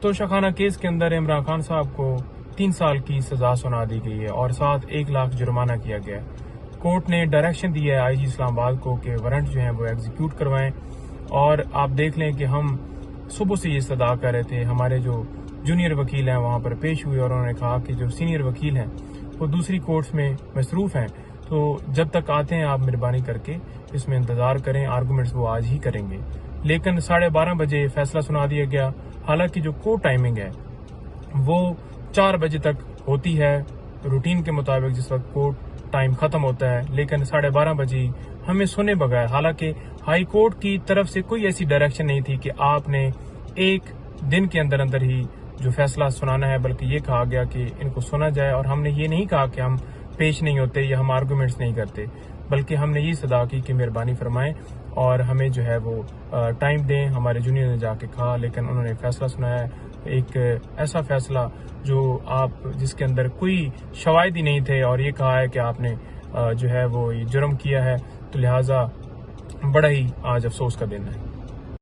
تو شاخانہ کیس کے اندر عمران خان صاحب کو 3 سال کی سزا سنا دی گئی ہے اور ساتھ 1 لاکھ جرمانہ کیا گیا ہے۔ کورٹ نے ڈائریکشن دی ہے آئی جی اسلام آباد کو کہ وارنٹ جو ہیں وہ ایگزیکیوٹ کروائیں، اور آپ دیکھ لیں کہ ہم صبح سے یہ استدعا کر رہے تھے، ہمارے جو جونیئر وکیل ہیں وہاں پر پیش ہوئے اور انہوں نے کہا کہ جو سینئر وکیل ہیں وہ دوسری کورٹس میں مصروف ہیں، تو جب تک آتے ہیں آپ مہربانی کر کے اس میں انتظار کریں، آرگومنٹس وہ آج ہی کریں گے۔ لیکن 12:30 بجے فیصلہ سنا دیا گیا، حالانکہ جو کورٹ ٹائمنگ ہے وہ 4 بجے تک ہوتی ہے روٹین کے مطابق، جس وقت کورٹ ٹائم ختم ہوتا ہے، لیکن 12:30 بجے ہمیں سنے بغیر، حالانکہ ہائی کورٹ کی طرف سے کوئی ایسی ڈائریکشن نہیں تھی کہ آپ نے 1 دن کے اندر اندر ہی جو فیصلہ سنانا ہے، بلکہ یہ کہا گیا کہ ان کو سنا جائے، اور ہم نے یہ نہیں کہا کہ ہم پیش نہیں ہوتے یا ہم آرگومنٹس نہیں کرتے، بلکہ ہم نے یہ صدا کی کہ مہربانی فرمائیں اور ہمیں جو ہے وہ ٹائم دیں۔ ہمارے جونیئر نے جا کے کہا، لیکن انہوں نے فیصلہ سنایا ہے، ایک ایسا فیصلہ جو جس کے اندر کوئی شواہد ہی نہیں تھے، اور یہ کہا ہے کہ آپ نے جو ہے وہ یہ جرم کیا ہے، تو لہٰذا بڑا ہی آج افسوس کا دن ہے۔